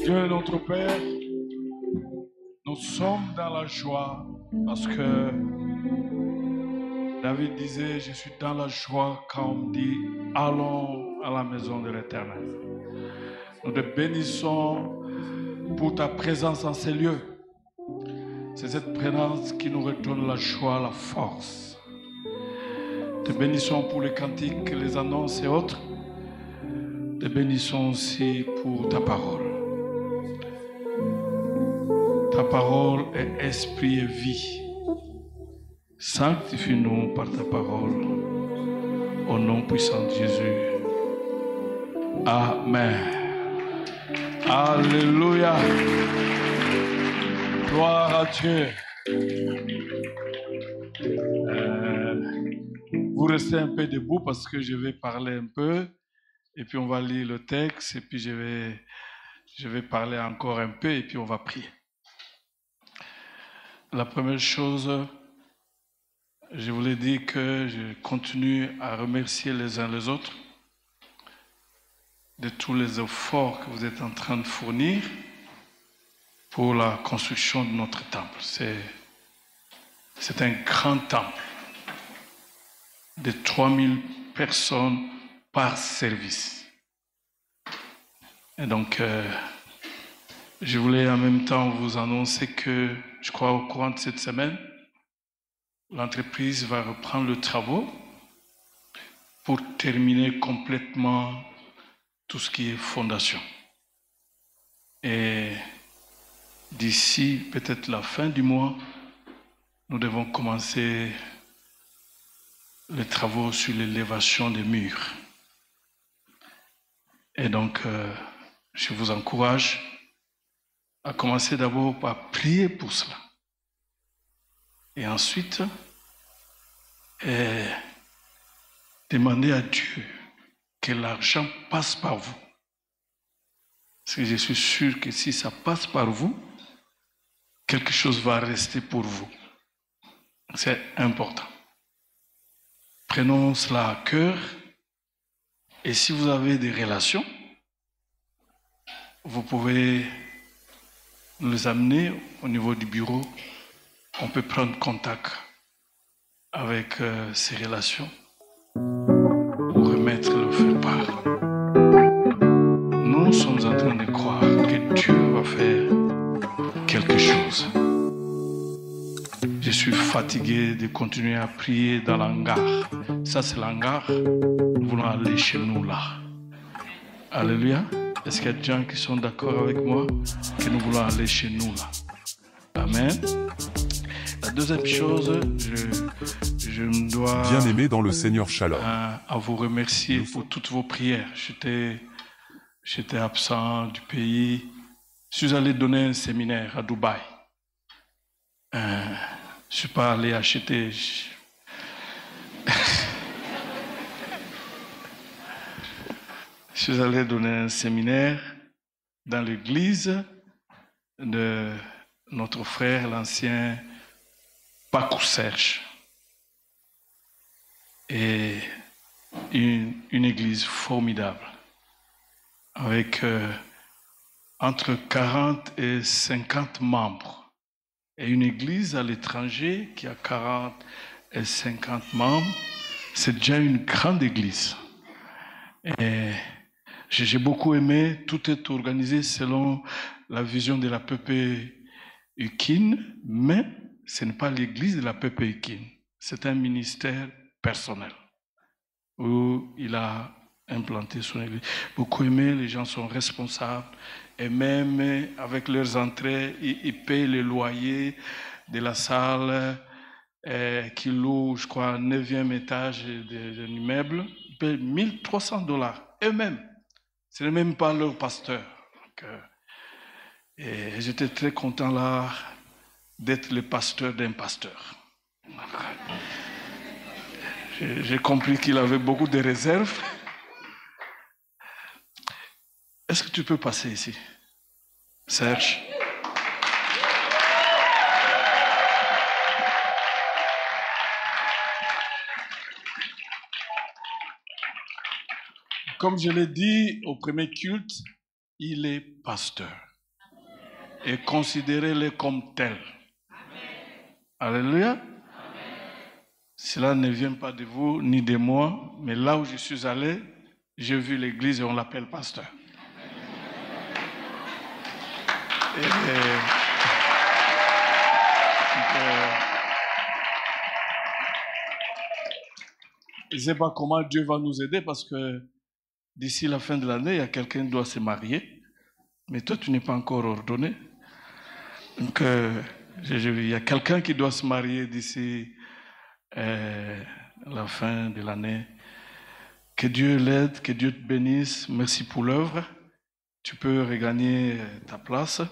Dieu notre Père, nous sommes dans la joie parce que David disait, je suis dans la joie quand on me dit, allons à la maison de l'Éternel. Nous te bénissons pour ta présence en ces lieux. C'est cette présence qui nous redonne la joie, la force. Te bénissons pour les cantiques, les annonces et autres. Te bénissons aussi pour ta parole. Ta parole est esprit et vie. Sanctifie-nous par ta parole. Au nom puissant de Jésus. Amen. Alléluia. Gloire à Dieu. Vous restez un peu debout parce que je vais parler un peu. Et puis on va lire le texte. Et puis je vais parler encore un peu. Et puis on va prier. La première chose, je voulais dire que je continue à remercier les uns les autres de tous les efforts que vous êtes en train de fournir pour la construction de notre temple. C'est un grand temple de 3000 personnes par service. Et donc, je voulais en même temps vous annoncer que, je crois au courant de cette semaine, l'entreprise va reprendre le travaux pour terminer complètement tout ce qui est fondation. Et d'ici peut-être la fin du mois, nous devons commencer les travaux sur l'élévation des murs. Et donc, je vous encourage à commencer d'abord par prier pour cela. Et ensuite, demander à Dieu que l'argent passe par vous. Parce que je suis sûr que si ça passe par vous, quelque chose va rester pour vous. C'est important. Prenons cela à cœur. Et si vous avez des relations, vous pouvez nous les amener au niveau du bureau. On peut prendre contact avec ces relations pour remettre le faire-part. Nous sommes en train de croire que Dieu va faire quelque chose. Je suis fatigué de continuer à prier dans l'hangar. Ça, c'est l'hangar. Nous voulons aller chez nous là. Alléluia. Est-ce qu'il y a des gens qui sont d'accord avec moi que nous voulons aller chez nous là? Amen. La deuxième chose, je me dois... Bien-aimé dans le Seigneur Shalom. À vous remercier pour toutes vos prières. J'étais absent du pays. Je suis allé donner un séminaire à Dubaï. Je ne suis pas allé acheter... Je suis allé donner un séminaire dans l'église de notre frère, l'ancien Paco Serge. Et une église formidable, avec entre 40 et 50 membres. Et une église à l'étranger qui a 40 et 50 membres, c'est déjà une grande église. Et j'ai beaucoup aimé, tout est organisé selon la vision de la PP Ukin, mais ce n'est pas l'église de la PP Ukin, c'est un ministère personnel où il a implanté son église. Beaucoup aimé, les gens sont responsables et même avec leurs entrées, ils payent le loyer de la salle qui loue, je crois, 9e étage d'un immeuble. Ils payent $1 300 eux-mêmes. Ce n'est même pas leur pasteur. Donc, et j'étais très content là d'être le pasteur d'un pasteur. J'ai compris qu'il avait beaucoup de réserves. Est-ce que tu peux passer ici, Serge? Comme je l'ai dit au premier culte, il est pasteur. et considérez-les comme tels. Alléluia. Cela ne vient pas de vous ni de moi, mais là où je suis allé, j'ai vu l'église et on l'appelle pasteur. Je ne sais pas comment Dieu va nous aider parce que d'ici la fin de l'année, il y a quelqu'un qui doit se marier, mais toi, tu n'es pas encore ordonné. Donc, il y a quelqu'un qui doit se marier d'ici la fin de l'année. Que Dieu l'aide, que Dieu te bénisse. Merci pour l'œuvre. Tu peux regagner ta place.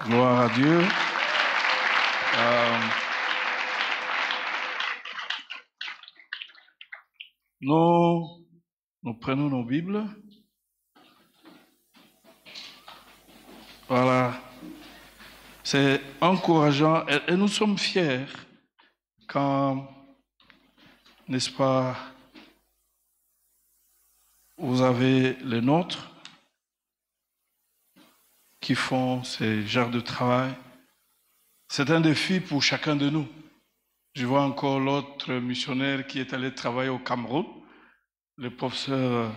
Gloire à Dieu. Nous prenons nos Bibles. Voilà. C'est encourageant et nous sommes fiers quand, n'est-ce pas, vous avez les nôtres qui font ces genres de travail. C'est un défi pour chacun de nous. Je vois encore l'autre missionnaire qui est allé travailler au Cameroun, le professeur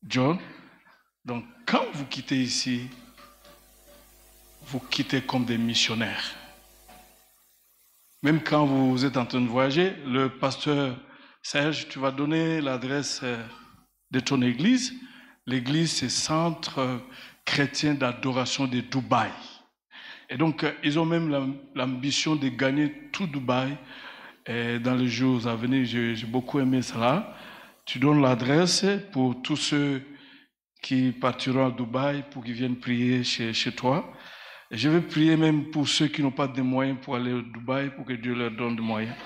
John. Donc, quand vous quittez ici, vous quittez comme des missionnaires. Même quand vous êtes en train de voyager, le pasteur Serge, tu vas donner l'adresse de ton église. L'église, c'est Centre chrétien d'adoration de Dubaï. Et donc, ils ont même l'ambition de gagner tout Dubaï. Et dans les jours à venir, j'ai beaucoup aimé cela. Tu donnes l'adresse pour tous ceux qui partiront à Dubaï pour qu'ils viennent prier chez toi. Et je vais prier même pour ceux qui n'ont pas de moyens pour aller au Dubaï, pour que Dieu leur donne des moyens.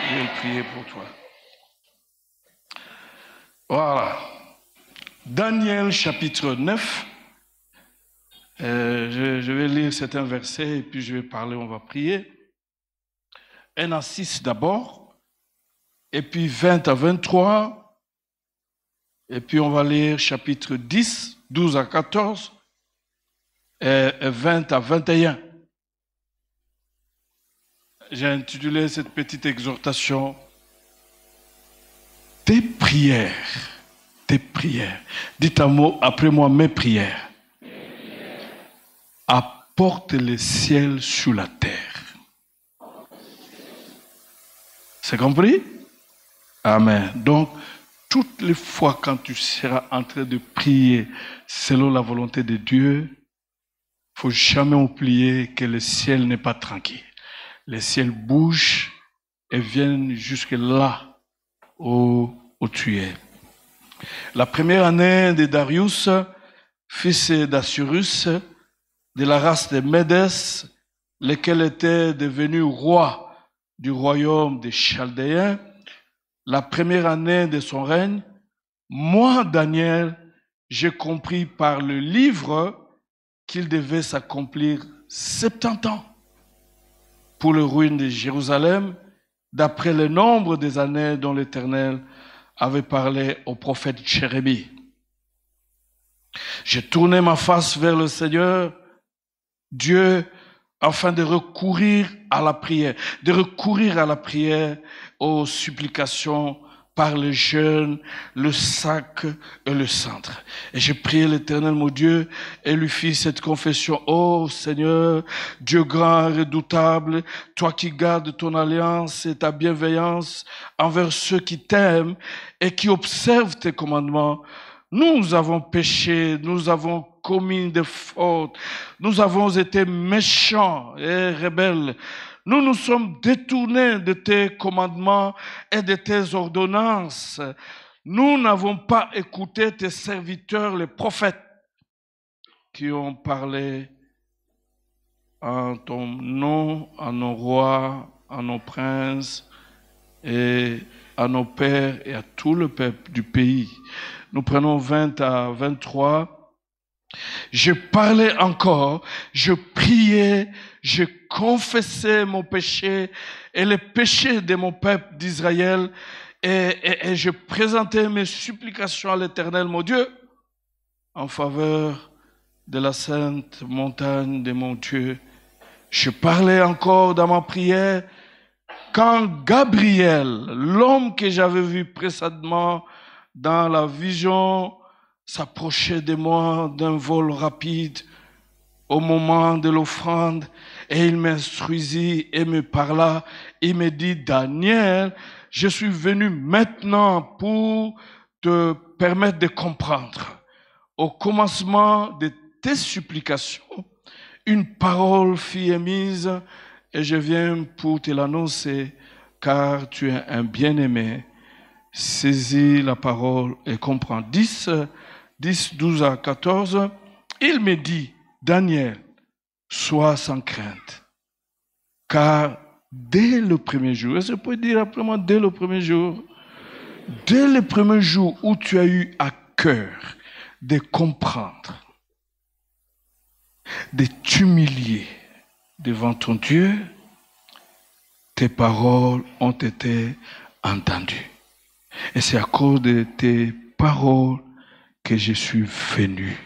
Je vais prier pour toi. Voilà. Daniel chapitre 9. Je vais lire certains versets et puis je vais parler, on va prier. 1 à 6 d'abord, et puis 20 à 23, et puis on va lire chapitre 10, 12 à 14, et 20 à 21. J'ai intitulé cette petite exhortation « Tes prières ». Tes prières. Dites un mot après moi, mes prières. Apporte le ciel sur la terre. C'est compris? Amen. Donc, toutes les fois quand tu seras en train de prier selon la volonté de Dieu, il ne faut jamais oublier que le ciel n'est pas tranquille. Le ciel bouge et vient jusque là où tu es. La première année de Darius, fils d'Assyrus, de la race de Médès, lequel était devenu roi du royaume des Chaldéens, la première année de son règne, moi, Daniel, j'ai compris par le livre qu'il devait s'accomplir 70 ans pour le ruine de Jérusalem, d'après le nombre des années dont l'Éternel avait parlé au prophète Jérémie. J'ai tourné ma face vers le Seigneur, Dieu, afin de recourir à la prière, aux supplications par le jeûne, le sac et le centre. Et j'ai prié l'Éternel, mon Dieu, et lui fis cette confession. Ô Seigneur, Dieu grand et redoutable, toi qui gardes ton alliance et ta bienveillance envers ceux qui t'aiment et qui observent tes commandements, nous avons péché, nous avons commis des fautes, nous avons été méchants et rebelles. Nous nous sommes détournés de tes commandements et de tes ordonnances. Nous n'avons pas écouté tes serviteurs, les prophètes, qui ont parlé en ton nom, à nos rois, à nos princes et à nos pères et à tout le peuple du pays. Nous prenons 20 à 23. Je parlais encore, je priais, je confessais mon péché et les péchés de mon peuple d'Israël et je présentais mes supplications à l'Éternel, mon Dieu, en faveur de la sainte montagne de mon Dieu. Je parlais encore dans ma prière quand Gabriel, l'homme que j'avais vu précédemment dans la vision, s'approchait de moi d'un vol rapide au moment de l'offrande, et il m'instruisit et me parla. Il me dit, Daniel, je suis venu maintenant pour te permettre de comprendre. Au commencement de tes supplications, une parole fut émise et je viens pour te l'annoncer, car tu es un bien-aimé. Saisis la parole et comprends. 10, 12 à 14, il me dit, Daniel, sois sans crainte, car dès le premier jour, et je peux dire simplement dès le premier jour où tu as eu à cœur de comprendre, de t'humilier devant ton Dieu, tes paroles ont été entendues. Et c'est à cause de tes paroles que je suis venu.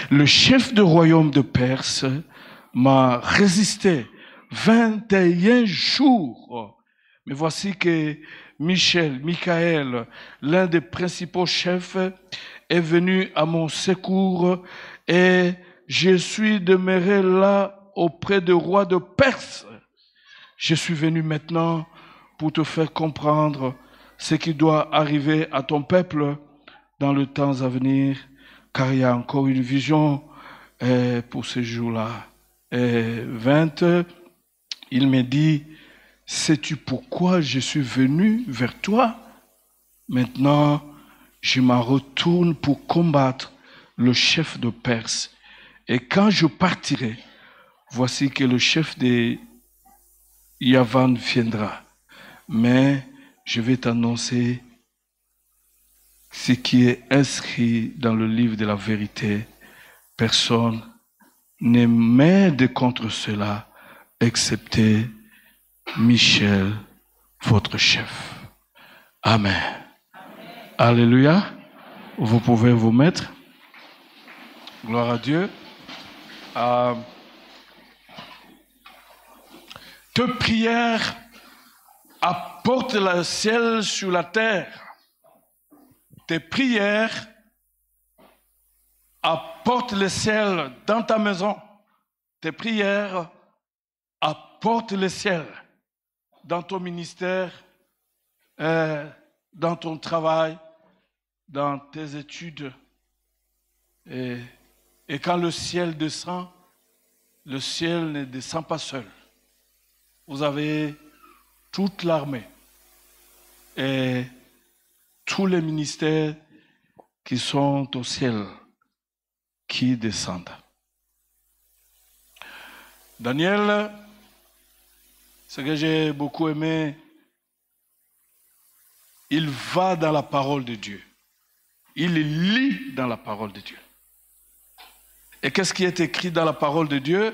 Le chef du royaume de Perse m'a résisté 21 jours. Mais voici que Michael, l'un des principaux chefs, est venu à mon secours et je suis demeuré là auprès du roi de Perse. Je suis venu maintenant pour te faire comprendre ce qui doit arriver à ton peuple dans le temps à venir, car il y a encore une vision pour ce jour-là. 20, il me dit, sais-tu pourquoi je suis venu vers toi? Maintenant, je m'en retourne pour combattre le chef de Perse. Et quand je partirai, voici que le chef de Yavan viendra. Mais je vais t'annoncer ce qui est inscrit dans le livre de la vérité. Personne ne m'aide contre cela, excepté Michel, votre chef. Amen. Amen. Alléluia. Vous pouvez vous mettre. Gloire à Dieu. Tes prières apportent le ciel sur la terre. Tes prières apportent le ciel dans ta maison. Tes prières apportent le ciel dans ton ministère, dans ton travail, dans tes études. Et quand le ciel descend, le ciel ne descend pas seul. Vous avez toute l'armée et tous les ministères qui sont au ciel, qui descendent. Daniel, ce que j'ai beaucoup aimé, il va dans la parole de Dieu. Il lit dans la parole de Dieu. Et qu'est-ce qui est écrit dans la parole de Dieu?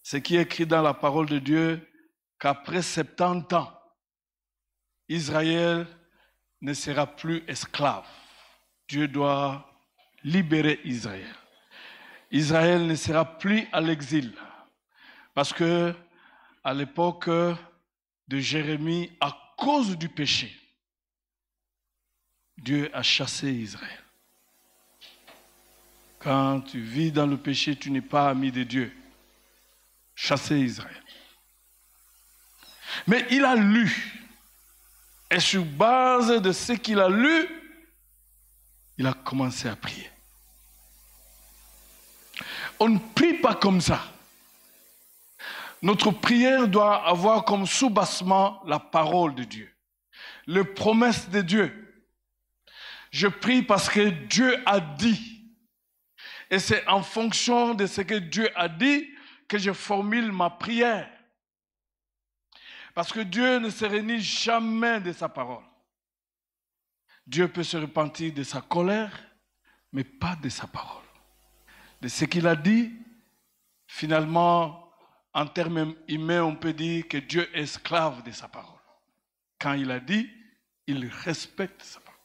Ce qui est écrit dans la parole de Dieu, qu'après 70 ans, Israël ne sera plus esclave. Dieu doit libérer Israël. Israël ne sera plus à l'exil. Parce que à l'époque de Jérémie, à cause du péché, Dieu a chassé Israël. Quand tu vis dans le péché, tu n'es pas ami de Dieu. Chasser Israël. Mais il a lu. Et sur base de ce qu'il a lu, il a commencé à prier. On ne prie pas comme ça. Notre prière doit avoir comme soubassement la parole de Dieu, les promesses de Dieu. Je prie parce que Dieu a dit. Et c'est en fonction de ce que Dieu a dit que je formule ma prière. Parce que Dieu ne se renie jamais de sa parole. Dieu peut se repentir de sa colère, mais pas de sa parole. De ce qu'il a dit, finalement, en termes humains, on peut dire que Dieu est esclave de sa parole. Quand il a dit, il respecte sa parole.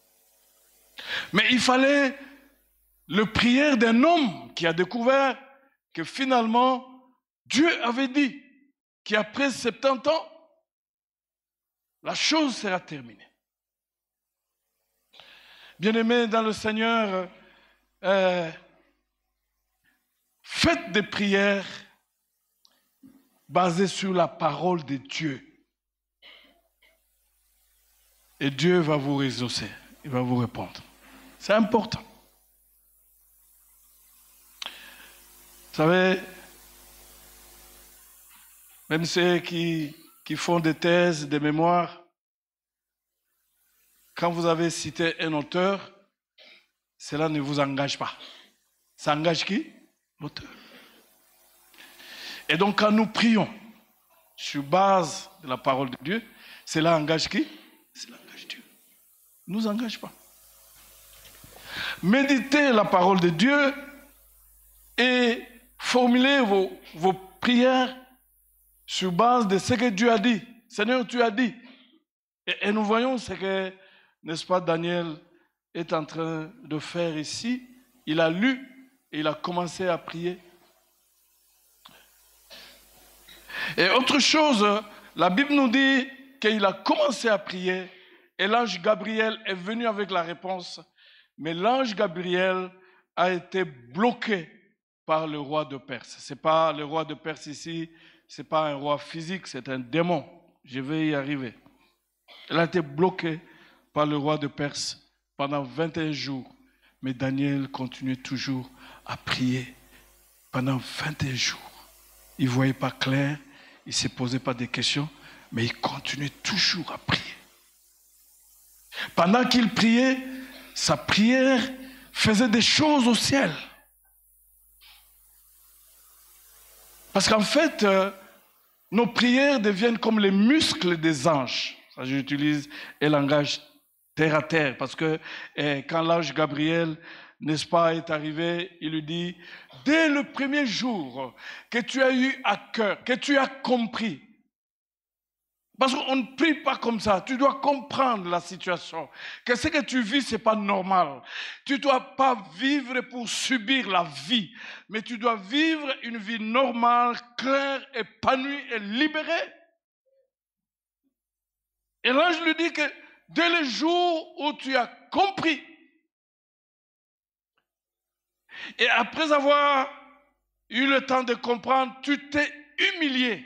Mais il fallait le prière d'un homme qui a découvert que finalement, Dieu avait dit qu'après 70 ans, la chose sera terminée. Bien-aimés dans le Seigneur, faites des prières basées sur la parole de Dieu. Et Dieu va vous exaucer, il va vous répondre. C'est important. Vous savez, même ceux qui font des thèses, des mémoires, quand vous avez cité un auteur, cela ne vous engage pas. Ça engage qui? L'auteur. Et donc quand nous prions sur base de la parole de Dieu, cela engage qui? Cela engage Dieu. Ne nous engage pas. Méditez la parole de Dieu et formulez vos prières sur base de ce que Dieu a dit. Seigneur, tu as dit. Et nous voyons ce que, n'est-ce pas, Daniel est en train de faire ici. Il a lu et il a commencé à prier. Et autre chose, la Bible nous dit qu'il a commencé à prier et l'ange Gabriel est venu avec la réponse. Mais l'ange Gabriel a été bloqué par le roi de Perse. Ce n'est pas le roi de Perse ici, ce n'est pas un roi physique, c'est un démon. Je vais y arriver. Il a été bloqué par le roi de Perse pendant 21 jours. Mais Daniel continuait toujours à prier pendant 21 jours. Il ne voyait pas clair, il ne se posait pas de questions, mais il continuait toujours à prier. Pendant qu'il priait, sa prière faisait des choses au ciel. Parce qu'en fait, nos prières deviennent comme les muscles des anges. Ça, j'utilise un langage terre à terre, parce que quand l'ange Gabriel, n'est-ce pas, est arrivé, il lui dit, dès le premier jour que tu as eu à cœur, que tu as compris, parce qu'on ne prie pas comme ça, tu dois comprendre la situation, que ce que tu vis, ce n'est pas normal. Tu ne dois pas vivre pour subir la vie, mais tu dois vivre une vie normale, claire, épanouie et libérée. Et l'ange lui dit que dès le jour où tu as compris, et après avoir eu le temps de comprendre, tu t'es humilié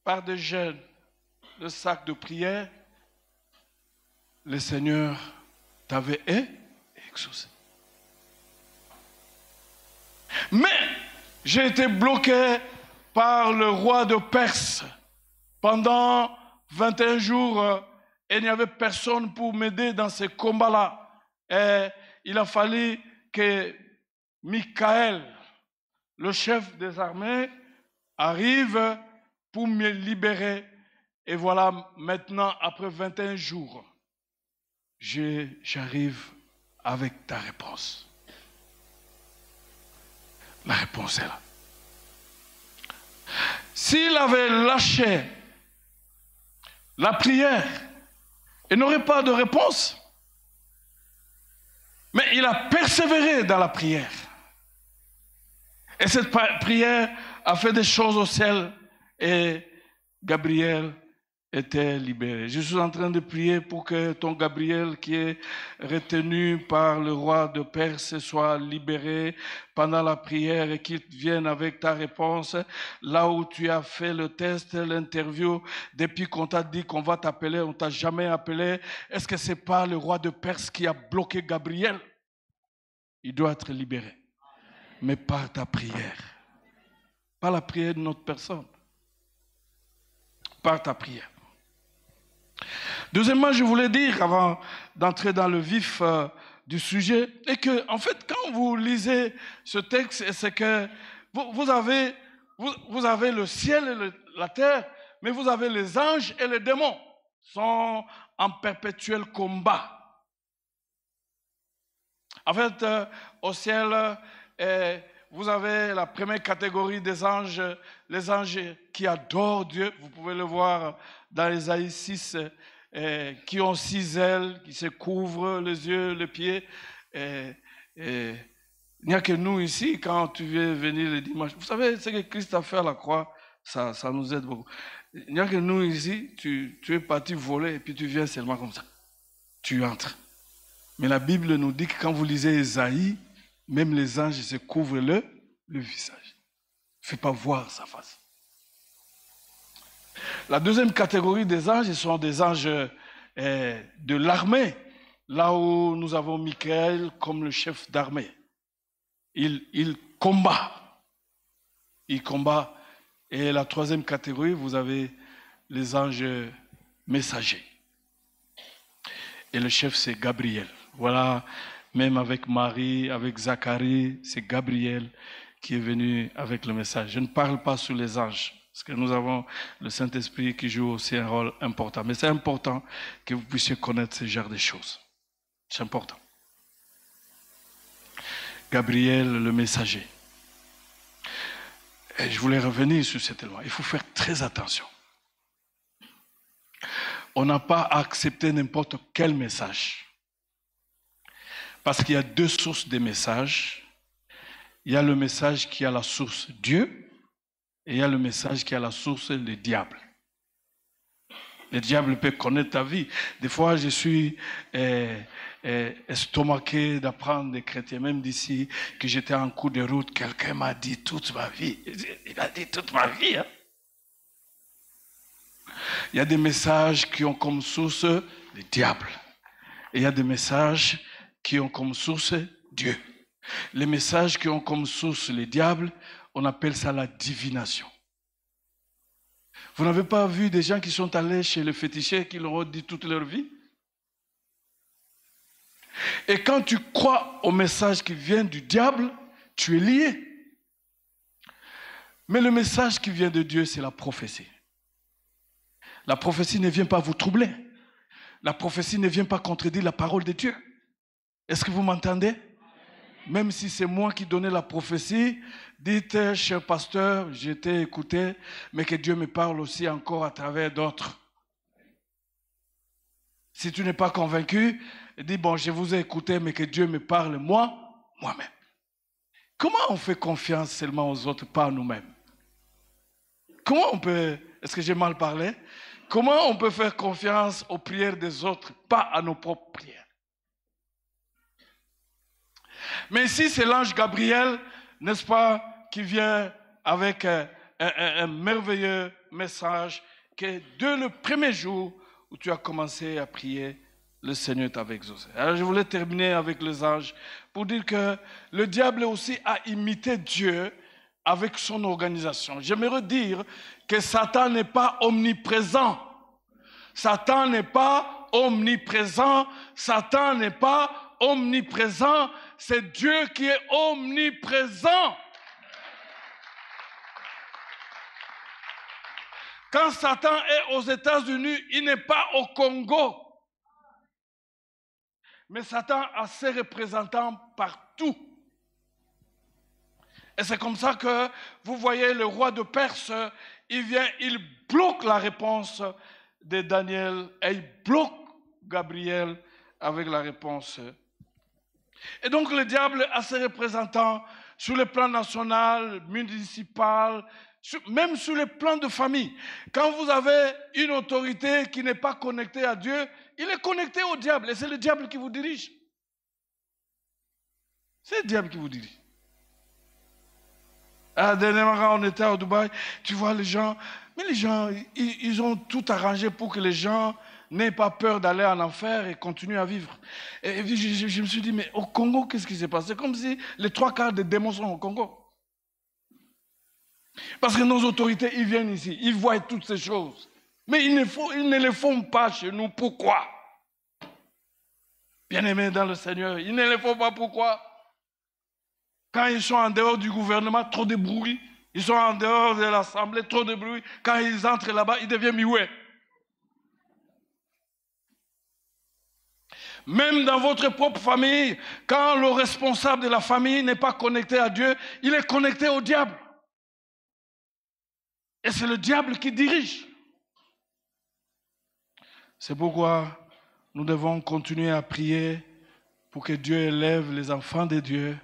par des jeûnes, de sacs de prière, le Seigneur t'avait exaucé. Mais j'ai été bloqué par le roi de Perse pendant 21 jours et il n'y avait personne pour m'aider dans ces combats-là. Et il a fallu que Michael, le chef des armées, arrive pour me libérer. Et voilà, maintenant, après 21 jours, j'arrive avec ta réponse. La réponse est là. S'il avait lâché la prière, il n'aurait pas de réponse. Mais il a persévéré dans la prière. Et cette prière a fait des choses au ciel. Et Gabriel était libéré. Je suis en train de prier pour que ton Gabriel qui est retenu par le roi de Perse soit libéré pendant la prière et qu'il vienne avec ta réponse là où tu as fait le test, l'interview, depuis qu'on t'a dit qu'on va t'appeler, on ne t'a jamais appelé. Est-ce que ce n'est pas le roi de Perse qui a bloqué Gabriel? Il doit être libéré. Mais par ta prière. Pas la prière de notre personne. Par ta prière. Deuxièmement, je voulais dire, avant d'entrer dans le vif du sujet, et que, en fait, quand vous lisez ce texte, c'est que vous avez le ciel et la terre, mais vous avez les anges et les démons, sont en perpétuel combat. En fait, au ciel, vous avez la première catégorie des anges, les anges qui adorent Dieu. Vous pouvez le voir dans Ésaïe 6, qui ont 6 ailes, qui se couvrent les yeux, les pieds. Et il n'y a que nous ici, quand tu viens venir le dimanche. Vous savez, ce que Christ a fait à la croix, ça nous aide beaucoup. Il n'y a que nous ici, tu es parti voler et puis tu viens seulement comme ça. Tu entres. Mais la Bible nous dit que quand vous lisez Ésaïe, même les anges se couvrent le visage. Ne fait pas voir sa face. La deuxième catégorie des anges, ce sont des anges de l'armée. Là où nous avons Michael comme le chef d'armée. Il combat. Il combat. Et la troisième catégorie, vous avez les anges messagers. Et le chef, c'est Gabriel. Voilà, même avec Marie, avec Zacharie, c'est Gabriel qui est venu avec le message. Je ne parle pas sur les anges, parce que nous avons le Saint-Esprit qui joue aussi un rôle important. Mais c'est important que vous puissiez connaître ce genre de choses. C'est important. Gabriel, le messager. Et je voulais revenir sur cet élément. Il faut faire très attention. On n'a pas à accepter n'importe quel message. Parce qu'il y a deux sources de messages. Il y a le message qui a la source Dieu et il y a le message qui a la source le diable. Le diable peut connaître ta vie. Des fois, je suis estomaqué d'apprendre des chrétiens, même d'ici, que j'étais en cours de route. Quelqu'un m'a dit toute ma vie. Il a dit toute ma vie. Hein? Il y a des messages qui ont comme source le diable. Et il y a des messages qui ont comme source Dieu. Les messages qui ont comme source le diable, on appelle ça la divination. Vous n'avez pas vu des gens qui sont allés chez le féticheur qui leur ont dit toute leur vie? Et quand tu crois au message qui vient du diable, tu es lié. Mais le message qui vient de Dieu, c'est la prophétie. La prophétie ne vient pas vous troubler. La prophétie ne vient pas contredire la parole de Dieu. Est-ce que vous m'entendez? Même si c'est moi qui donnais la prophétie, dites, cher pasteur, j'ai été écouté, mais que Dieu me parle aussi encore à travers d'autres. Si tu n'es pas convaincu, dis, bon, je vous ai écouté, mais que Dieu me parle moi-même. Comment on fait confiance seulement aux autres, pas à nous-mêmes? Comment on peut, est-ce que j'ai mal parlé? Comment on peut faire confiance aux prières des autres, pas à nos propres prières? Mais ici, c'est l'ange Gabriel, n'est-ce pas, qui vient avec un merveilleux message que dès le premier jour où tu as commencé à prier, le Seigneur t'avait exaucé. Alors je voulais terminer avec les anges pour dire que le diable aussi a imité Dieu avec son organisation. J'aimerais dire que Satan n'est pas omniprésent. Satan n'est pas omniprésent. Satan n'est pas omniprésent. C'est Dieu qui est omniprésent. Quand Satan est aux États-Unis, il n'est pas au Congo. Mais Satan a ses représentants partout. Et c'est comme ça que vous voyez le roi de Perse, il vient, il bloque la réponse de Daniel et il bloque Gabriel avec la réponse. Et donc le diable a ses représentants sur le plan national, municipal, même sur le plan de famille. Quand vous avez une autorité qui n'est pas connectée à Dieu, il est connecté au diable et c'est le diable qui vous dirige. C'est le diable qui vous dirige. Dernièrement, quand on était à Dubaï, tu vois les gens, mais les gens, ils ont tout arrangé pour que les gens n'aient pas peur d'aller en enfer et continuent à vivre. Et je me suis dit, mais au Congo, qu'est-ce qui s'est passé? C'est comme si les 3/4 des démons sont au Congo. Parce que nos autorités, ils viennent ici, ils voient toutes ces choses. Mais ils ne les font pas chez nous. Pourquoi? Bien-aimés dans le Seigneur, ils ne les font pas. Pourquoi? Quand ils sont en dehors du gouvernement, trop de bruit. Ils sont en dehors de l'Assemblée, trop de bruit. Quand ils entrent là-bas, ils deviennent mioués. Même dans votre propre famille, quand le responsable de la famille n'est pas connecté à Dieu, il est connecté au diable. Et c'est le diable qui dirige. C'est pourquoi nous devons continuer à prier pour que Dieu élève les enfants de Dieu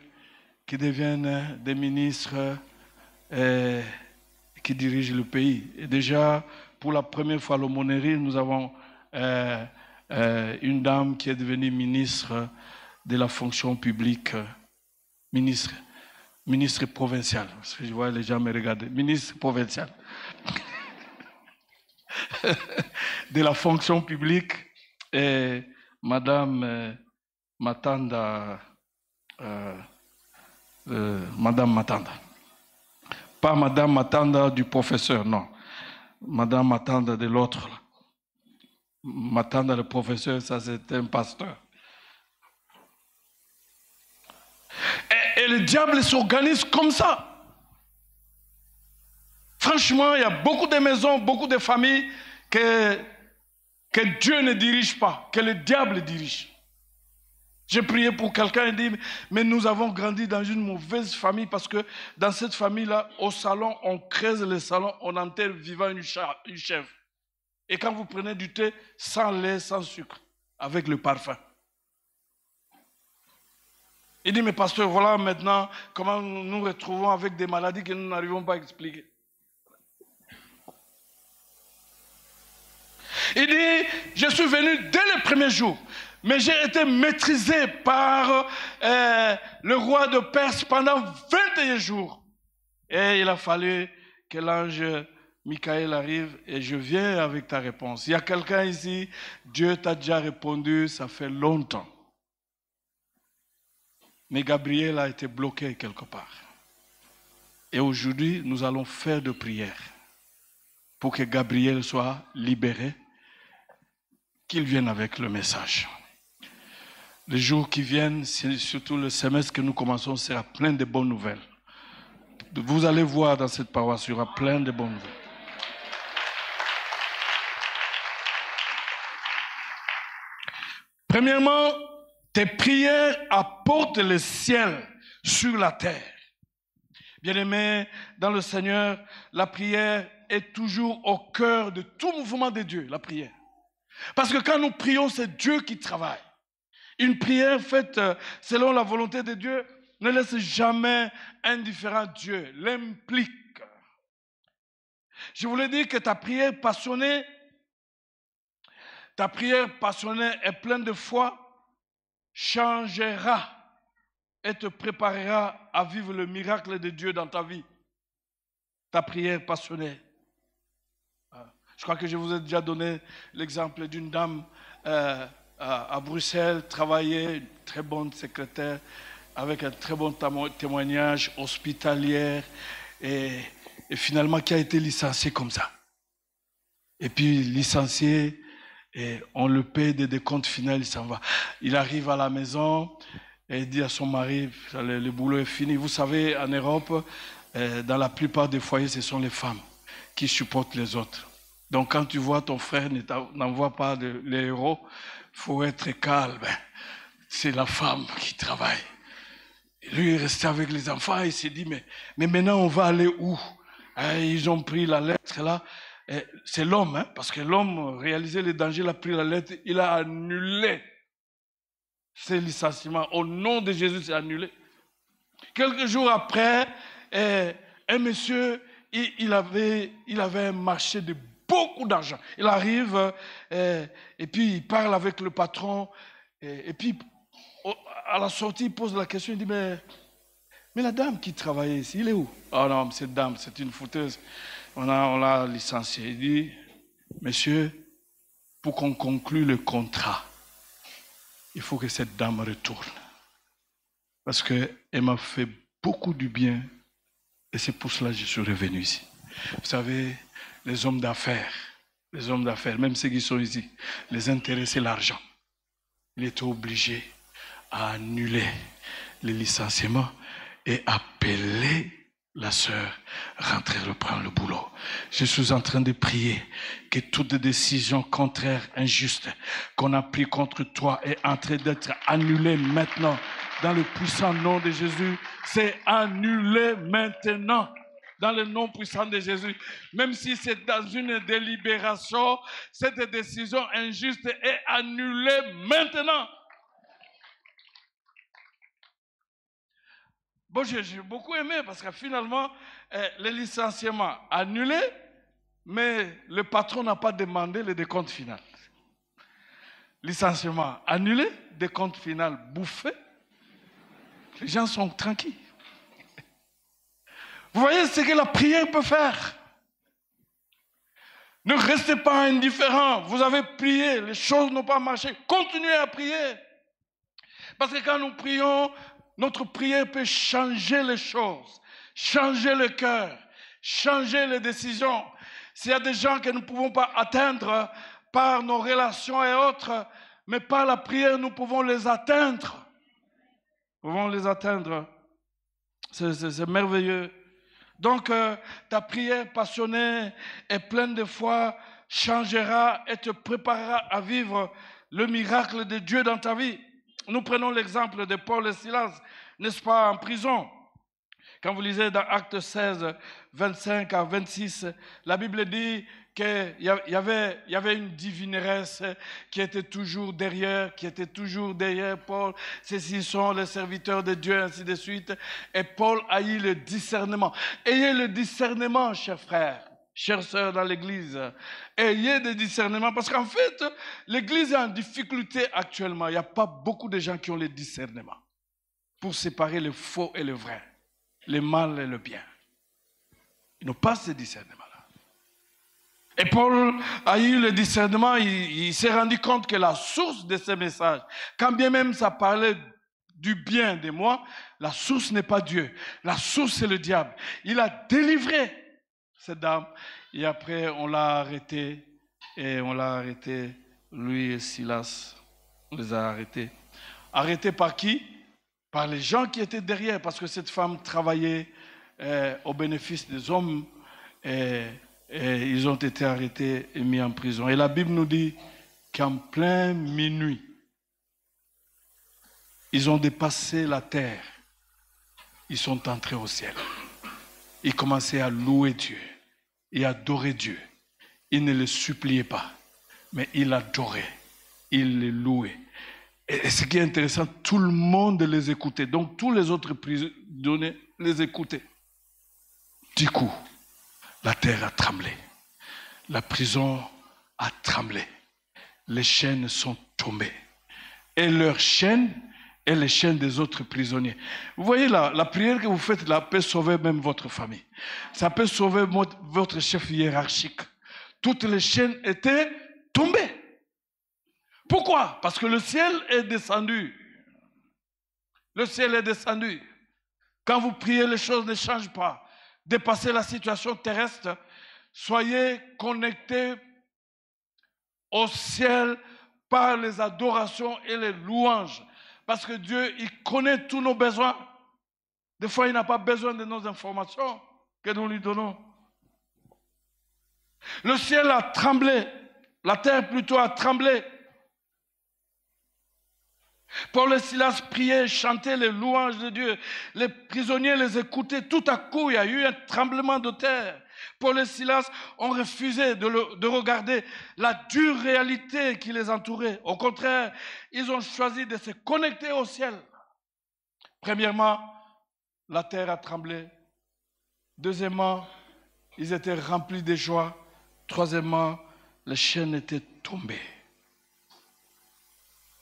qui deviennent des ministres et qui dirigent le pays. Et déjà, pour la première fois à l'aumônerie, nous avons une dame qui est devenue ministre de la fonction publique, ministre provincial. Parce que je vois les gens me regarder. Ministre provincial. De la fonction publique. Et Madame Matanda, Madame Matanda. Pas Madame Matanda du professeur, non. Madame Matanda de l'autre. Matanda le professeur, ça c'est un pasteur. Et le diable s'organise comme ça. Franchement, il y a beaucoup de maisons, beaucoup de familles que Dieu ne dirige pas, que le diable dirige. J'ai prié pour quelqu'un et dit, mais nous avons grandi dans une mauvaise famille parce que dans cette famille-là, au salon, on creuse le salon, on enterre vivant une chèvre. Et quand vous prenez du thé, sans lait, sans sucre, avec le parfum. Il dit, mais pasteur, voilà maintenant comment nous nous retrouvons avec des maladies que nous n'arrivons pas à expliquer. Il dit, je suis venu dès le premier jour, mais j'ai été maîtrisé par le roi de Perse pendant 21 jours. Et il a fallu que l'ange Michael arrive et je viens avec ta réponse. Il y a quelqu'un ici, Dieu t'a déjà répondu, ça fait longtemps. Mais Gabriel a été bloqué quelque part. Et aujourd'hui, nous allons faire de prières pour que Gabriel soit libéré, qu'il vienne avec le message. Les jours qui viennent, surtout le semestre que nous commençons, sera plein de bonnes nouvelles. Vous allez voir dans cette paroisse, il y aura plein de bonnes nouvelles. Premièrement, tes prières apportent le ciel sur la terre. Bien-aimés, dans le Seigneur, la prière est toujours au cœur de tout mouvement de Dieu, la prière. Parce que quand nous prions, c'est Dieu qui travaille. Une prière faite selon la volonté de Dieu ne laisse jamais indifférent Dieu, l'implique. Je voulais dire que ta prière passionnée et pleine de foi changera et te préparera à vivre le miracle de Dieu dans ta vie. Ta prière passionnée. Je crois que je vous ai déjà donné l'exemple d'une dame à Bruxelles, travaillait, une très bonne secrétaire, avec un très bon témoignage, hospitalière, et finalement qui a été licenciée comme ça. Et puis licencié, et on le paie des décomptes finaux, il s'en va. Il arrive à la maison et il dit à son mari, le boulot est fini. Vous savez, en Europe, dans la plupart des foyers, ce sont les femmes qui supportent les autres. Donc quand tu vois ton frère n'envoie pas les héros, il faut être calme. C'est la femme qui travaille. Et lui, il est resté avec les enfants, il s'est dit, mais maintenant on va aller où? Ils ont pris la lettre là. C'est l'homme, hein, parce que l'homme réalisait les dangers, il a pris la lettre, il a annulé ces licenciements. Au nom de Jésus, c'est annulé. Quelques jours après, un monsieur, il avait un marché de beaucoup d'argent. Il arrive et puis il parle avec le patron et puis à la sortie, il pose la question, il dit, mais la dame qui travaillait ici, il est où? Oh non, cette dame, c'est une fouteuse. On l'a licenciée. Il dit, monsieur, pour qu'on conclue le contrat, il faut que cette dame retourne. Parce qu'elle m'a fait beaucoup du bien et c'est pour cela que je suis revenu ici. Vous savez, les hommes d'affaires, même ceux qui sont ici, les intérêts, c'est l'argent. Il était obligé à annuler les licenciements et appeler la sœur rentrer reprendre le boulot. Je suis en train de prier que toute décision contraire, injuste, qu'on a prise contre toi est en train d'être annulée maintenant. Dans le puissant nom de Jésus, c'est annulé maintenant. Dans le nom puissant de Jésus. Même si c'est dans une délibération, cette décision injuste est annulée maintenant. Bon, j'ai beaucoup aimé parce que finalement, le licenciement annulé, mais le patron n'a pas demandé le décompte final. Licenciement annulé, décompte final bouffé. Les gens sont tranquilles. Vous voyez ce que la prière peut faire. Ne restez pas indifférents. Vous avez prié, les choses n'ont pas marché. Continuez à prier. Parce que quand nous prions, notre prière peut changer les choses, changer le cœur, changer les décisions. S'il y a des gens que nous ne pouvons pas atteindre par nos relations et autres, mais par la prière, nous pouvons les atteindre. Nous pouvons les atteindre. C'est merveilleux. Donc, ta prière passionnée et pleine de foi changera et te préparera à vivre le miracle de Dieu dans ta vie. Nous prenons l'exemple de Paul et Silas, n'est-ce pas, en prison. Quand vous lisez dans Actes 16, 25 à 26, la Bible dit qu'il y avait une divineresse qui était toujours derrière Paul. Ceux-ci sont les serviteurs de Dieu, ainsi de suite. Et Paul a eu le discernement. Ayez le discernement, chers frères, chères sœurs dans l'Église. Ayez des discernements, parce qu'en fait, l'Église est en difficulté actuellement. Il n'y a pas beaucoup de gens qui ont le discernement pour séparer le faux et le vrai, le mal et le bien. Ils n'ont pas ce discernement-là. Et Paul a eu le discernement, il s'est rendu compte que la source de ces messages, quand bien même ça parlait du bien de moi, la source n'est pas Dieu. La source, c'est le diable. Il a délivré cette dame. Et après, on l'a arrêté. Et on l'a arrêté, lui et Silas. On les a arrêtés. Arrêtés par qui? Par les gens qui étaient derrière. Parce que cette femme travaillait au bénéfice des hommes. Et ils ont été arrêtés et mis en prison. Et la Bible nous dit qu'en plein minuit, ils ont dépassé la terre. Ils sont entrés au ciel. Ils commençaient à louer Dieu et adorer Dieu. Ils ne le suppliaient pas, mais ils l'adoraient. Ils le louaient. Et ce qui est intéressant, tout le monde les écoutait. Donc tous les autres prisonniers les écoutaient. Du coup, la terre a tremblé. La prison a tremblé. Les chaînes sont tombées. Et leurs chaînes et les chaînes des autres prisonniers. Vous voyez la prière que vous faites là peut sauver même votre famille. Ça peut sauver votre chef hiérarchique. Toutes les chaînes étaient tombées. Pourquoi? Parce que le ciel est descendu. Le ciel est descendu. Quand vous priez, les choses ne changent pas. Dépassez la situation terrestre. Soyez connectés au ciel par les adorations et les louanges. Parce que Dieu, il connaît tous nos besoins. Des fois, il n'a pas besoin de nos informations que nous lui donnons. Le ciel a tremblé. La terre plutôt a tremblé. Paul et Silas priaient, chantaient les louanges de Dieu. Les prisonniers les écoutaient. Tout à coup, il y a eu un tremblement de terre. Paul et Silas ont refusé de regarder la dure réalité qui les entourait. Au contraire, ils ont choisi de se connecter au ciel. Premièrement, la terre a tremblé. Deuxièmement, ils étaient remplis de joie. Troisièmement, les chaînes étaient tombées.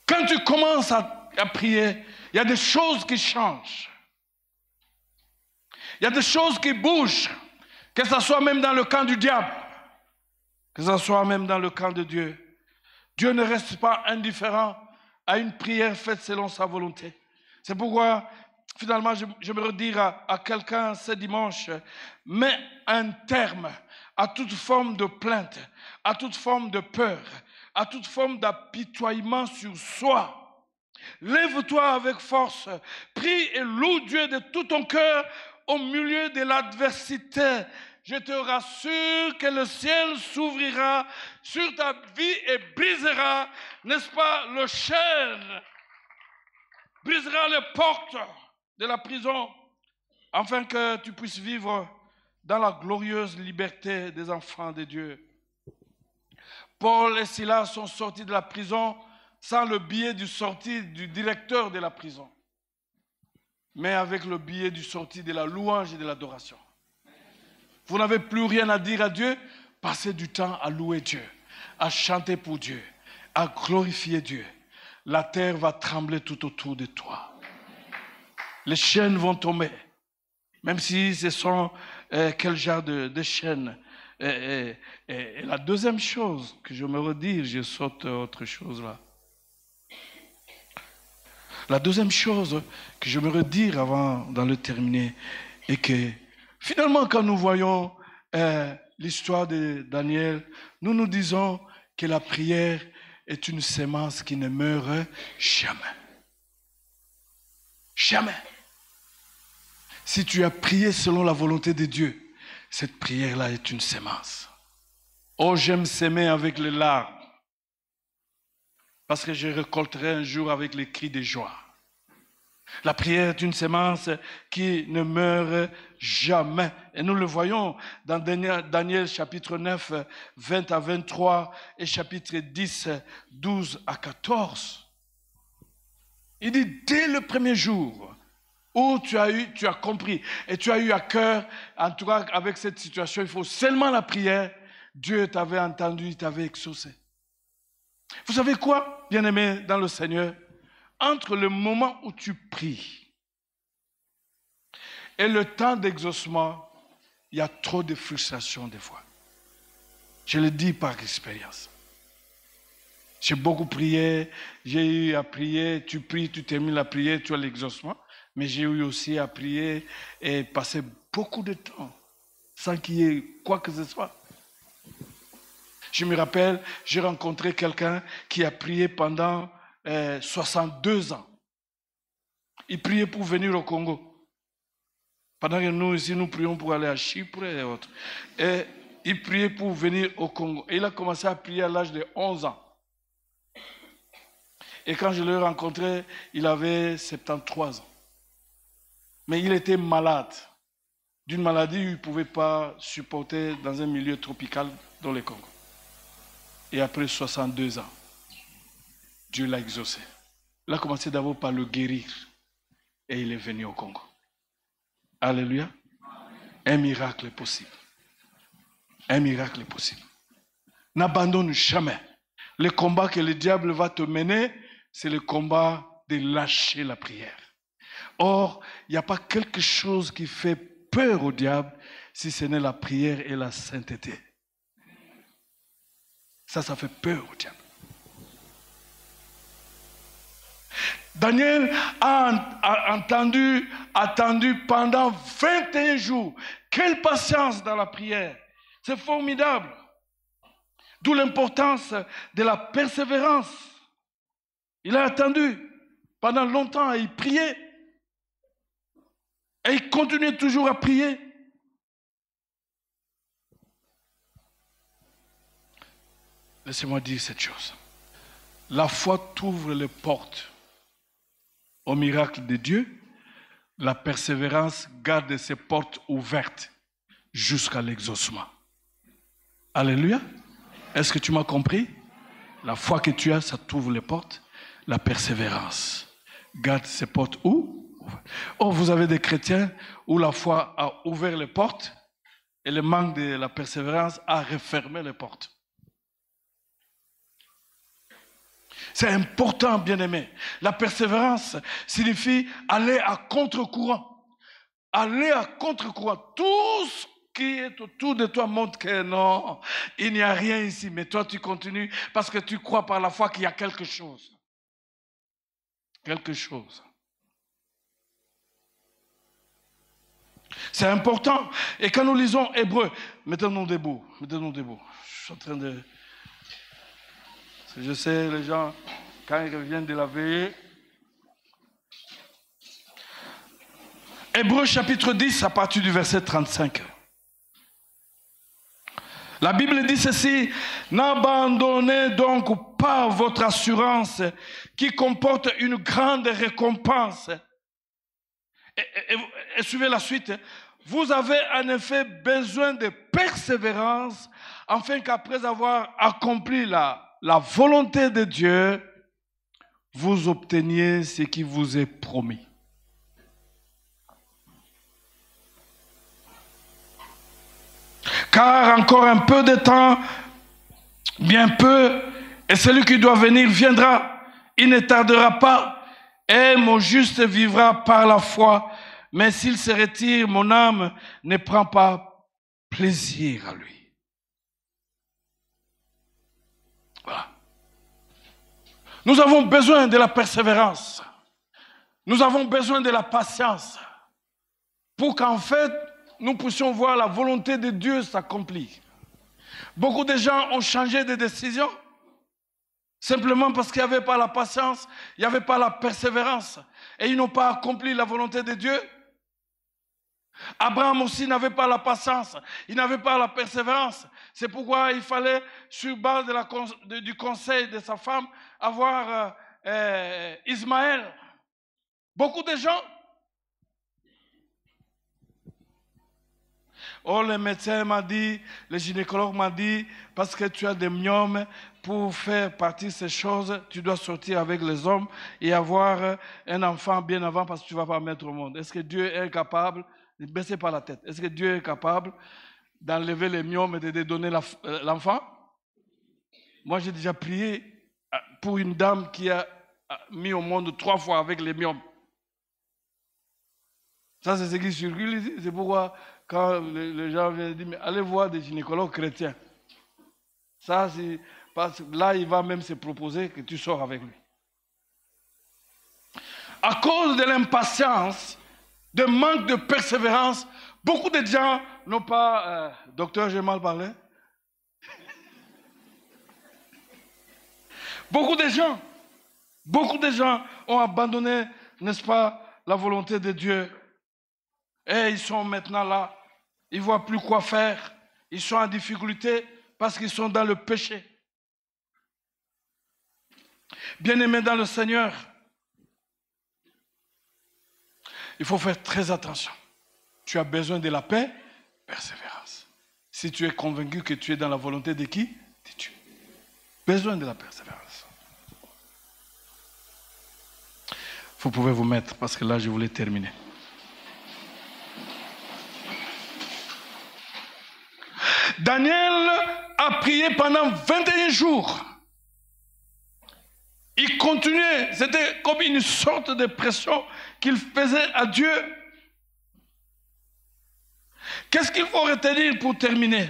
Quand tu commences à prier, il y a des choses qui changent. Il y a des choses qui bougent. Que ce soit même dans le camp du diable, que ce soit même dans le camp de Dieu. Dieu ne reste pas indifférent à une prière faite selon sa volonté. C'est pourquoi, finalement, j'aimerais dire à quelqu'un ce dimanche, mets un terme à toute forme de plainte, à toute forme de peur, à toute forme d'apitoiement sur soi. Lève-toi avec force, prie et loue Dieu de tout ton cœur au milieu de l'adversité. Je te rassure que le ciel s'ouvrira sur ta vie et brisera, n'est-ce pas, le chaîne, brisera les portes de la prison, afin que tu puisses vivre dans la glorieuse liberté des enfants de Dieu. Paul et Silas sont sortis de la prison sans le billet du sortie du directeur de la prison. mais avec le billet du sorti de la louange et de l'adoration. Vous n'avez plus rien à dire à Dieu, passez du temps à louer Dieu, à chanter pour Dieu, à glorifier Dieu. La terre va trembler tout autour de toi. Les chaînes vont tomber, même si ce sont quel genre de chaînes. Et la deuxième chose que je me redire, je saute autre chose là. La deuxième chose que je me redire avant d'en le terminer est que finalement quand nous voyons l'histoire de Daniel, nous nous disons que la prière est une sémence qui ne meurt jamais. Jamais. Si tu as prié selon la volonté de Dieu, cette prière-là est une sémence. Oh, j'aime s'aimer avec les larmes, parce que je récolterai un jour avec les cris de joie. La prière est une sémence qui ne meurt jamais. Et nous le voyons dans Daniel chapitre 9, 20 à 23 et chapitre 10, 12 à 14. Il dit, dès le premier jour où tu as compris et tu as eu à cœur, en tout cas avec cette situation, il faut seulement la prière, Dieu t'avait entendu, il t'avait exaucé. Vous savez quoi, bien-aimés dans le Seigneur? Entre le moment où tu pries et le temps d'exaucement, il y a trop de frustration des fois. Je le dis par expérience. J'ai beaucoup prié, j'ai eu à prier, tu pries, tu termines la prière, tu as l'exaucement, mais j'ai eu aussi à prier et passer beaucoup de temps sans qu'il y ait quoi que ce soit. Je me rappelle, j'ai rencontré quelqu'un qui a prié pendant 62 ans. Il priait pour venir au Congo. Pendant que nous, ici, nous prions pour aller à Chypre et autres. Et il priait pour venir au Congo. Et il a commencé à prier à l'âge de 11 ans. Et quand je l'ai rencontré, il avait 73 ans. Mais il était malade. D'une maladie qu'il ne pouvait pas supporter dans un milieu tropical dans le Congo. Et après 62 ans, Dieu l'a exaucé. Il a commencé d'abord par le guérir. Et il est venu au Congo. Alléluia. Un miracle est possible. Un miracle est possible. N'abandonne jamais. Le combat que le diable va te mener, c'est le combat de lâcher la prière. Or, il n'y a pas quelque chose qui fait peur au diable si ce n'est la prière et la sainteté. Ça fait peur au diable. Daniel a attendu pendant 21 jours. Quelle patience dans la prière. C'est formidable. D'où l'importance de la persévérance. Il a attendu pendant longtemps et il priait. Et il continuait toujours à prier. Laissez-moi dire cette chose. La foi t'ouvre les portes au miracle de Dieu. La persévérance garde ses portes ouvertes jusqu'à l'exaucement. Alléluia. Est-ce que tu m'as compris? La foi que tu as, ça t'ouvre les portes. La persévérance garde ses portes où? Oh, vous avez des chrétiens où la foi a ouvert les portes et le manque de la persévérance a refermé les portes. C'est important, bien-aimé. La persévérance signifie aller à contre-courant. Aller à contre-courant. Tout ce qui est autour de toi montre que non, il n'y a rien ici. Mais toi, tu continues parce que tu crois par la foi qu'il y a quelque chose. Quelque chose. C'est important. Et quand nous lisons Hébreux, mettons-nous debout. Mettons-nous debout. Je suis en train de... Je sais, les gens, quand ils reviennent de la veillée. Hébreux chapitre 10, à partir du verset 35. La Bible dit ceci: n'abandonnez donc pas votre assurance qui comporte une grande récompense. Et suivez la suite. Vous avez en effet besoin de persévérance afin qu'après avoir accompli la volonté de Dieu, vous obteniez ce qui vous est promis. encore un peu de temps, bien peu, et celui qui doit venir viendra. Il ne tardera pas, et mon juste vivra par la foi. Mais s'il se retire, mon âme ne prend pas plaisir à lui. Voilà. Nous avons besoin de la persévérance. Nous avons besoin de la patience pour qu'en fait, nous puissions voir la volonté de Dieu s'accomplir. Beaucoup de gens ont changé de décision simplement parce qu'il n'y avait pas la patience, il n'y avait pas la persévérance et ils n'ont pas accompli la volonté de Dieu. Abraham aussi n'avait pas la patience, il n'avait pas la persévérance. C'est pourquoi il fallait, sur base du conseil de sa femme, avoir Ismaël. Beaucoup de gens. Oh, le médecin m'a dit, le gynécologue m'a dit, parce que tu as des myomes, pour faire partie de ces choses, tu dois sortir avec les hommes et avoir un enfant bien avant parce que tu ne vas pas mettre au monde. Est-ce que Dieu est capable, ne baissez pas la tête, est-ce que Dieu est capable d'enlever les myomes et de donner l'enfant? Moi, j'ai déjà prié pour une dame qui a mis au monde 3 fois avec les myomes. Ça, c'est ce qui circule ici. C'est pourquoi, quand les gens viennent dire, mais allez voir des gynécologues chrétiens. Ça, parce que là, il va même se proposer que tu sors avec lui. À cause de l'impatience, de manque de persévérance, beaucoup de gens n'ont pas... docteur, j'ai mal parlé. Beaucoup de gens ont abandonné, n'est-ce pas, la volonté de Dieu. Et ils sont maintenant là, ils ne voient plus quoi faire, ils sont en difficulté parce qu'ils sont dans le péché. Bien-aimés dans le Seigneur, il faut faire très attention. Tu as besoin de la paix, persévérance. Si tu es convaincu que tu es dans la volonté de qui? De Dieu. Besoin de la persévérance. Vous pouvez vous mettre parce que là, je voulais terminer. Daniel a prié pendant 21 jours. Il continuait, c'était comme une sorte de pression qu'il faisait à Dieu. Qu'est-ce qu'il faut retenir pour terminer?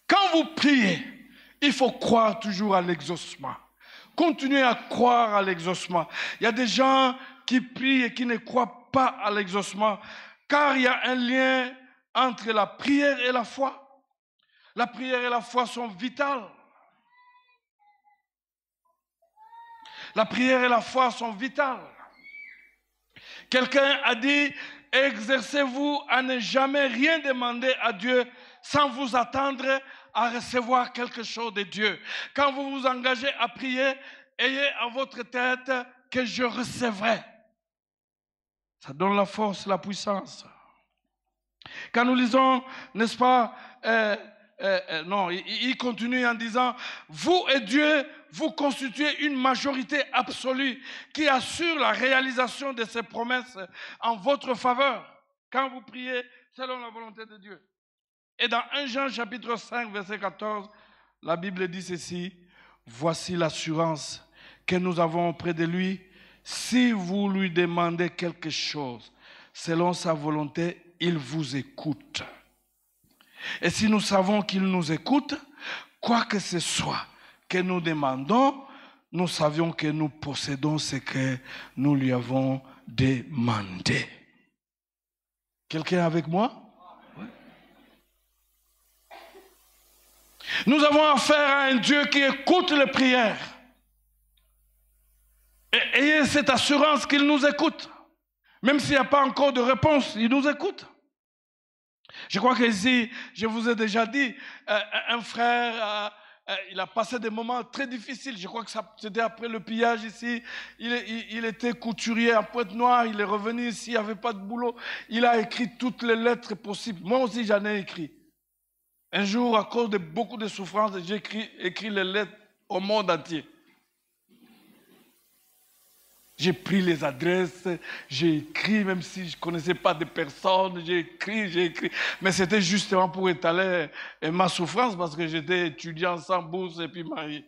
Quand vous priez, il faut croire toujours à l'exaucement. Continuez à croire à l'exaucement. Il y a des gens qui prient et qui ne croient pas à l'exaucement, car il y a un lien entre la prière et la foi. La prière et la foi sont vitales. La prière et la foi sont vitales. Quelqu'un a dit, exercez-vous à ne jamais rien demander à Dieu sans vous attendre à recevoir quelque chose de Dieu. Quand vous vous engagez à prier, ayez en votre tête que je recevrai. Ça donne la force, la puissance. Quand nous lisons, n'est-ce pas, non, il continue en disant, vous et Dieu, vous constituez une majorité absolue qui assure la réalisation de ses promesses en votre faveur quand vous priez selon la volonté de Dieu. Et dans 1 Jean chapitre 5, verset 14, la Bible dit ceci, voici l'assurance que nous avons auprès de lui, si vous lui demandez quelque chose selon sa volonté, il vous écoute. Et si nous savons qu'il nous écoute, quoi que ce soit que nous demandons, nous savions que nous possédons ce que nous lui avons demandé. Quelqu'un avec moi? Oui. Nous avons affaire à un Dieu qui écoute les prières. Et ayez cette assurance qu'il nous écoute. Même s'il n'y a pas encore de réponse, il nous écoute. Je crois que ici, je vous ai déjà dit, un frère, il a passé des moments très difficiles. Je crois que c'était après le pillage ici. Il était couturier à Pointe-Noire. Il est revenu ici, il n'y avait pas de boulot. Il a écrit toutes les lettres possibles. Moi aussi, j'en ai écrit. Un jour, à cause de beaucoup de souffrances, j'ai écrit les lettres au monde entier. J'ai pris les adresses, j'ai écrit, même si je ne connaissais pas de personnes, j'ai écrit. Mais c'était justement pour étaler ma souffrance parce que j'étais étudiant sans bourse et puis marié.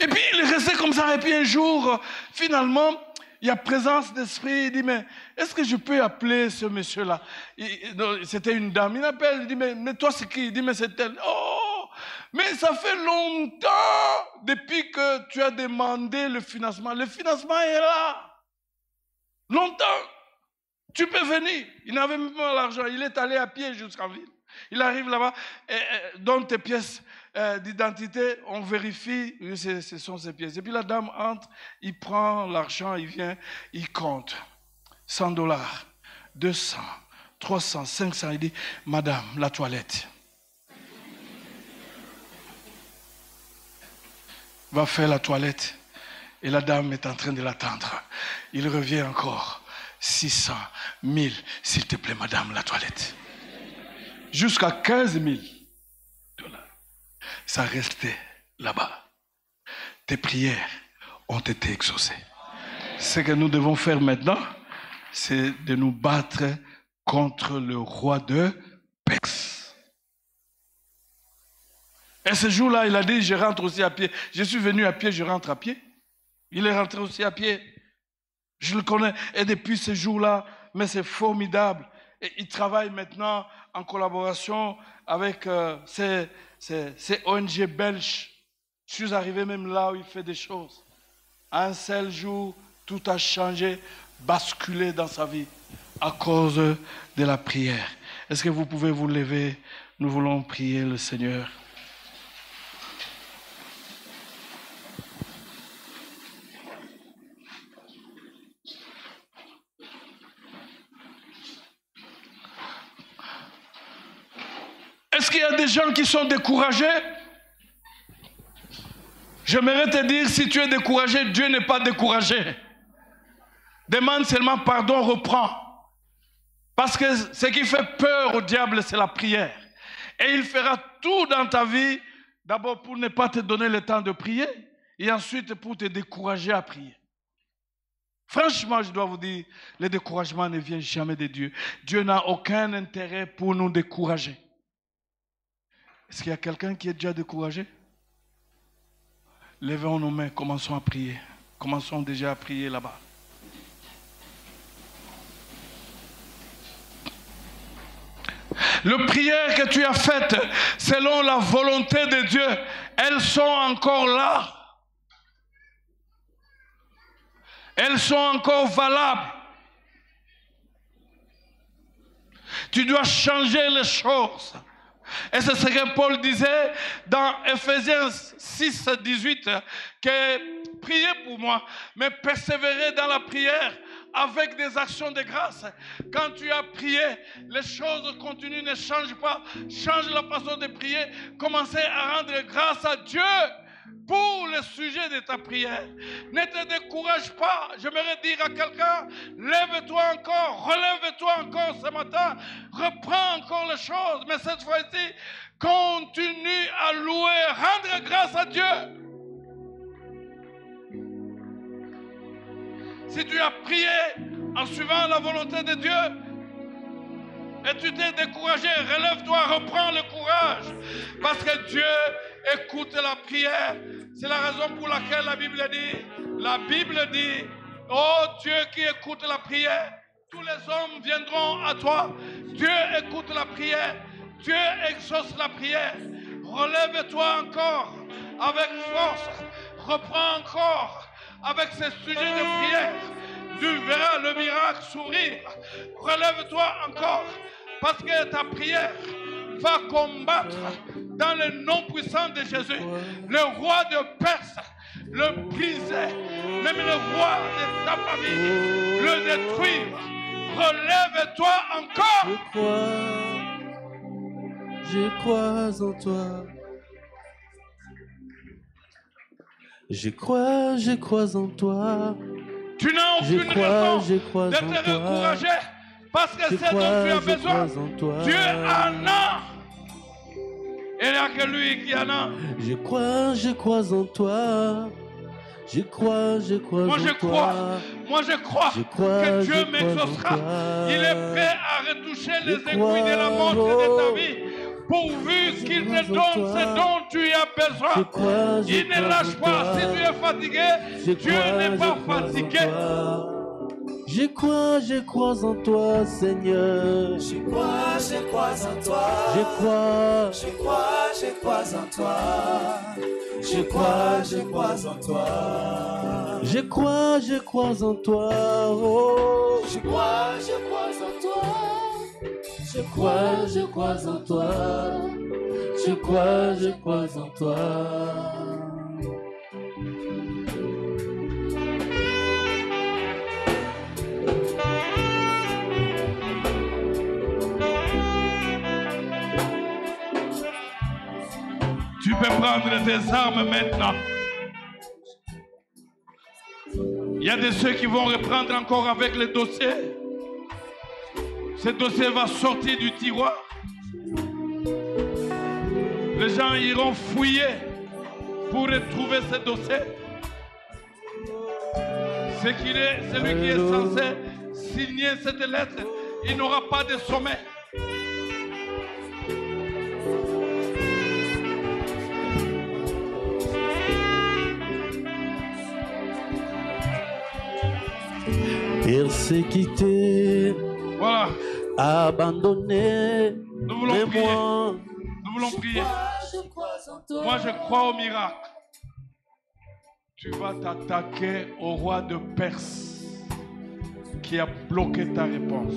Et puis il est resté comme ça. Et puis un jour, finalement, il y a présence d'esprit. Il dit, mais est-ce que je peux appeler ce monsieur-là? C'était une dame. Il appelle, il dit, mais toi c'est qui? Il dit, mais c'est elle. Oh, mais ça fait longtemps depuis que tu as demandé le financement. Le financement est là. Longtemps. Tu peux venir. Il n'avait même pas l'argent. Il est allé à pied jusqu'en ville. Il arrive là-bas, donne tes pièces d'identité, on vérifie, ce sont ses pièces. Et puis la dame entre, il prend l'argent, il vient, il compte. $100, 200, 300, 500. Il dit, madame, la toilette. Va faire la toilette. Et la dame est en train de l'attendre. Il revient encore. 600, 1000, s'il te plaît, madame, la toilette. Jusqu'à 15 000 $. Ça restait là-bas. Tes prières ont été exaucées. Ce que nous devons faire maintenant, c'est de nous battre contre le roi de Perse. Et ce jour-là, il a dit, je rentre aussi à pied. Je suis venu à pied, je rentre à pied. Il est rentré aussi à pied. Je le connais. Et depuis ce jour-là, mais c'est formidable. Et il travaille maintenant en collaboration avec ces ONG belges. Je suis arrivé même là où il fait des choses. Un seul jour, tout a changé, basculé dans sa vie à cause de la prière. Est-ce que vous pouvez vous lever? Nous voulons prier le Seigneur. Est-ce qu'il y a des gens qui sont découragés? J'aimerais te dire, si tu es découragé, Dieu n'est pas découragé. Demande seulement pardon, reprends. Parce que ce qui fait peur au diable, c'est la prière. Et il fera tout dans ta vie, d'abord pour ne pas te donner le temps de prier, et ensuite pour te décourager à prier. Franchement, je dois vous dire, le découragement ne vient jamais de Dieu. Dieu n'a aucun intérêt pour nous décourager. Est-ce qu'il y a quelqu'un qui est déjà découragé? Levons nos mains, commençons à prier. Commençons déjà à prier là-bas. Les prières que tu as faites selon la volonté de Dieu, elles sont encore là. Elles sont encore valables. Tu dois changer les choses. Et c'est ce que Paul disait dans Ephésiens 6, 18, que priez pour moi, mais persévérez dans la prière avec des actions de grâce. Quand tu as prié, les choses continuent, ne changent pas. Change la façon de prier. Commencez à rendre grâce à Dieu pour le sujet de ta prière. Ne te décourage pas. J'aimerais dire à quelqu'un, lève-toi encore, relève-toi encore ce matin, reprends encore les choses, mais cette fois-ci, continue à louer, rendre grâce à Dieu. Si tu as prié en suivant la volonté de Dieu et tu t'es découragé, relève-toi, reprends le courage, parce que Dieu écoute la prière. C'est la raison pour laquelle la Bible dit, oh Dieu qui écoute la prière, tous les hommes viendront à toi. Dieu écoute la prière, Dieu exauce la prière. Relève-toi encore avec force, reprends encore avec ces sujets de prière. Tu verras le miracle s'ouvrir. Relève-toi encore, parce que ta prière va combattre dans le nom puissant de Jésus. Le roi de Perse le briser, même le roi de ta famille le détruire. Relève-toi encore. Je crois en toi. Je crois en toi. Tu n'as aucune raison de te décourager, parce que c'est dont tu as besoin. Dieu en a. Il n'y a que lui qui en a. Je crois en toi. Je crois Moi je en crois. toi. Moi je crois Je crois, que je Dieu crois m'exaucera. en toi. Il est prêt à retoucher Je les aiguilles de la crois, montre de oh. ta vie. Pourvu Je qu'il crois te en donne toi. ce dont tu as besoin. Je crois Il ne en lâche pas. toi. Si tu es fatigué, Je Dieu crois, n'est je pas crois en fatigué. toi. Je crois en toi, Seigneur. Je crois en toi. Je crois. Je crois en toi. Je crois en toi. Je crois en toi. Oh. Je crois en toi. Je crois en toi. Je crois en toi. Tu peux prendre tes armes maintenant. Il y a de ceux qui vont reprendre encore avec le dossier. Ce dossier va sortir du tiroir. Les gens iront fouiller pour retrouver ce dossier. Celui qui est censé signer cette lettre, il n'aura pas de sommet. Persécuté, Voilà, abandonné, nous voulons mais prier. moi, Nous voulons prier. Je crois en toi. Moi, je crois au miracle. Tu vas t'attaquer au roi de Perse qui a bloqué ta réponse.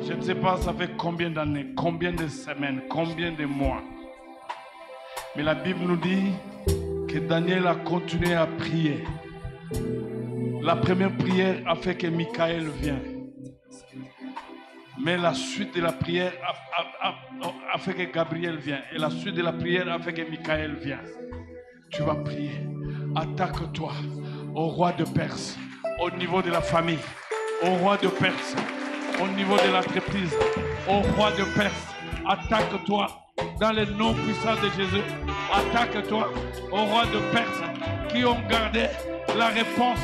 Je ne sais pas ça fait combien d'années, combien de semaines, combien de mois. Mais la Bible nous dit que Daniel a continué à prier. La première prière a fait que Michael vienne. Mais la suite de la prière a fait que Gabriel vienne. Et la suite de la prière a fait que Michael vienne. Tu vas prier. Attaque-toi au roi de Perse, au niveau de la famille, au roi de Perse, au niveau de l'entreprise, au roi de Perse. Attaque-toi dans le nom puissant de Jésus. Attaque-toi au roi de Perse qui ont gardé la réponse,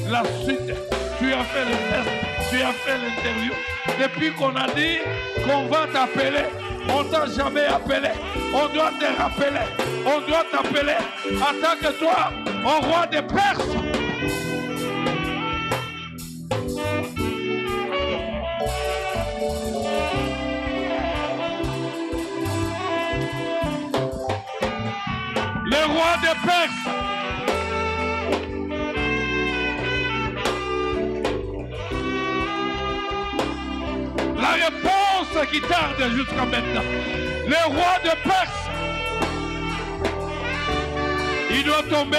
la suite. Tu as fait le test, tu as fait l'interview. Depuis qu'on a dit qu'on va t'appeler, on ne t'a jamais appelé. On doit te rappeler, on doit t'appeler. Attaque-toi au roi de Perse. Le roi de Perse. La réponse qui tarde jusqu'à maintenant. Le roi de Perse. Il doit tomber.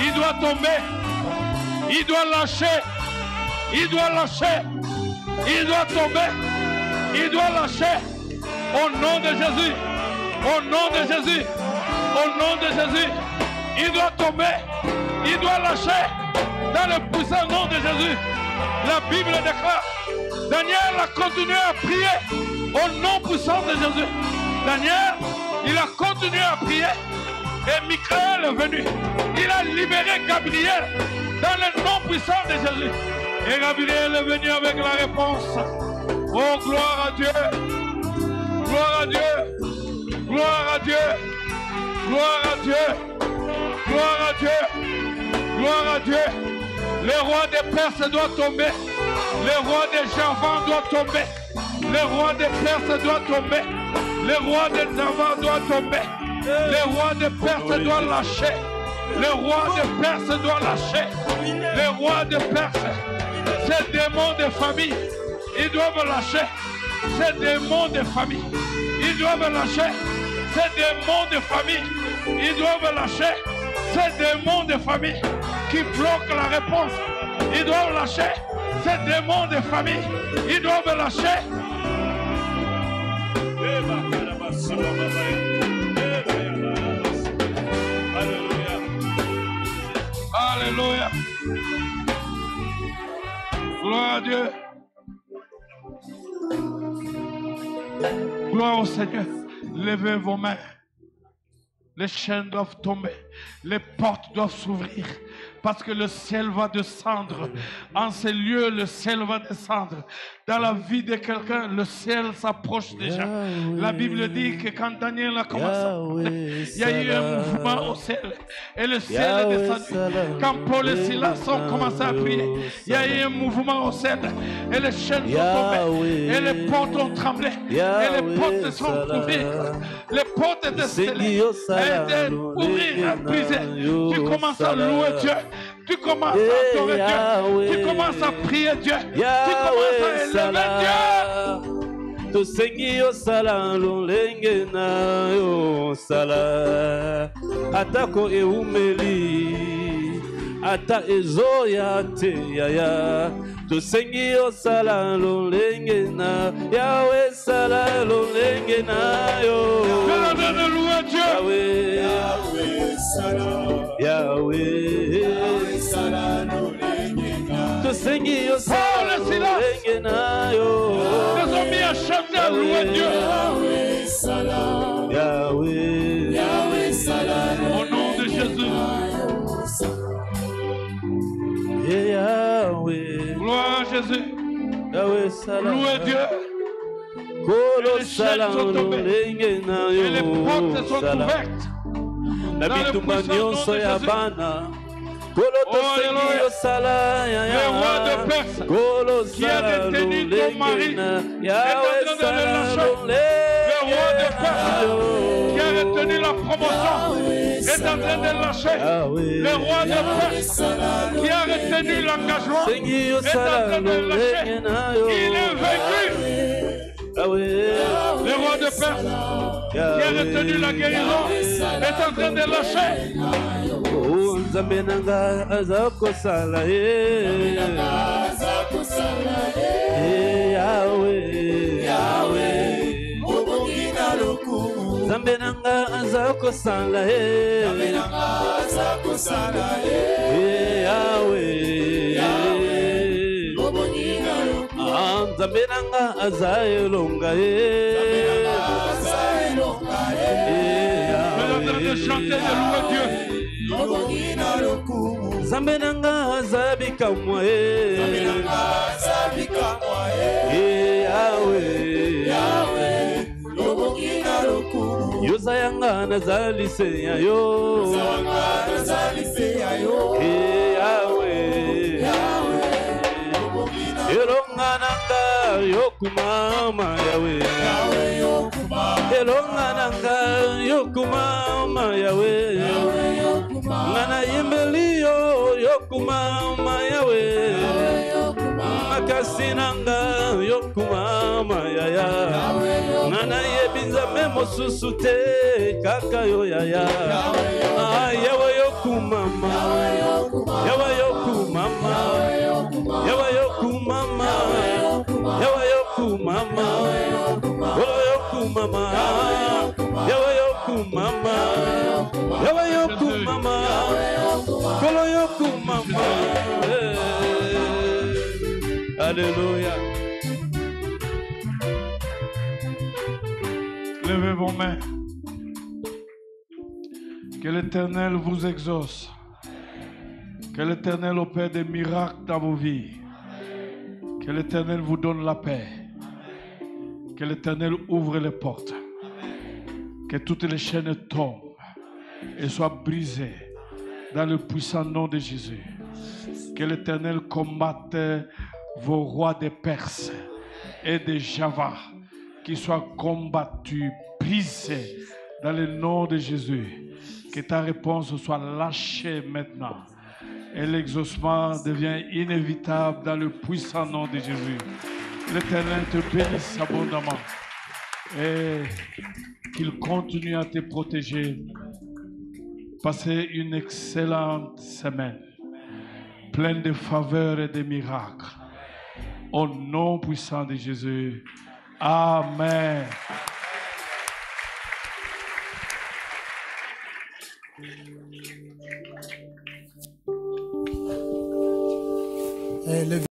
Il doit tomber. Il doit lâcher. Il doit lâcher. Il doit tomber. Il doit lâcher. Au nom de Jésus. Au nom de Jésus. Au nom de Jésus. Il doit tomber. Il doit lâcher. Dans le puissant nom de Jésus. La Bible déclare. Daniel a continué à prier au nom puissant de Jésus. Daniel, il a continué à prier. Et Michael est venu. Il a libéré Gabriel dans le nom puissant de Jésus. Et Gabriel est venu avec la réponse. Oh, gloire à Dieu. Gloire à Dieu. Gloire à Dieu. Gloire à Dieu. Gloire à Dieu. Gloire à Dieu. Le roi des Perses doit tomber. Le roi des Javans doit tomber. Le roi des Perses doit tomber. Le roi des Javans doit tomber. Le roi des Perses doit lâcher. Le roi des Perses doit lâcher. Le roi des Perses. Ces démons de famille, ils doivent lâcher. Ces démons de famille, ils doivent lâcher. Ces démons de famille, ils doivent lâcher. Ces démons de famille qui bloquent la réponse, ils doivent lâcher. Ces démons de famille, ils doivent lâcher. Alléluia. Gloire à Dieu. Gloire au Seigneur. Levez vos mains. Les chaînes doivent tomber. Les portes doivent s'ouvrir. Parce que le ciel va descendre. En ces lieux, le ciel va descendre. Dans la vie de quelqu'un, le ciel s'approche déjà. La Bible dit que quand Daniel a commencé, il y a eu un mouvement au ciel. Et le ciel est descendu. Quand Paul et Silas ont commencé à prier, il y a eu un mouvement au ciel. Et les chaînes sont tombées. Et les portes ont tremblé. Et les portes se sont ouvertes. Les portes étaient scellées. Elles étaient ouvertes, brisées. Tu commences à louer Dieu. Tu commences à adorer Dieu. Tu commences à prier Dieu. Tu commences à élever Dieu. Tosengi osala lolenge na osala atako eumeli ata ezoya te yaya tosengi osala lolenge na Yahweh sala lolenge na yo Yahweh Yahweh sala Yahweh sala lolenge na tosengi osala lolenge na yo chanter à louer Dieu. Yahweh salam. Yahweh. Yahweh salam. Au nom de Jésus. Yahweh. Gloire à Jésus. Yahweh salam. Louez Dieu. Kolo salam. Et les portes sont ouvertes. La bitumba nyonso ya bana. Le roi de Perse qui a détenu ton mari est en train de le lâcher. Le roi de Perse qui a retenu la promotion est en train de lâcher. Le roi de Perse qui a retenu l'engagement est en train de lâcher. Il est vaincu. Le roi de Perse qui a retenu la guérison est en train de lâcher. Nzambe nanga azakosala Yahweh Yahweh obongina lokumu Nzambe nanga azakosala Yahweh Yahweh obongina lokumu Nzambe nanga azayelonga Chanter de louer Dieu. Nzambe nanga azabikamwa Yahweh Yahweh lobongina lokumu yoza yanga nazalise ya yo Yahweh Yahweh lobongina elonga nanga yokumama Yahweh elonga nanga yokumama Yahweh ngana yimbeliyo yokumama Yahweh makasi nanga yokumama yaya ngana yebinza memosusu te kaka yo yaya Yahweh yokumama Yahweh yokumama Yahweh yokumama Yahweh yokumama Yahweh yokumama Yahweh yokumama Yahweh yokumama Kolo yokumama Alléluia. Levez vos mains. Que l'Éternel vous exauce. Que l'Éternel opère des miracles dans vos vies. Que l'Éternel vous donne la paix. Que l'Éternel ouvre les portes. Que toutes les chaînes tombent et soient brisées dans le puissant nom de Jésus. Que l'Éternel combatte vos rois des Perses et des Java, qui soient combattus, brisés dans le nom de Jésus. Que ta réponse soit lâchée maintenant. Et l'exaucement devient inévitable dans le puissant nom de Jésus. L'Éternel te bénisse abondamment. Et qu'il continue à te protéger. Passez une excellente semaine, pleine de faveurs et de miracles. Au nom puissant de Jésus. Amen.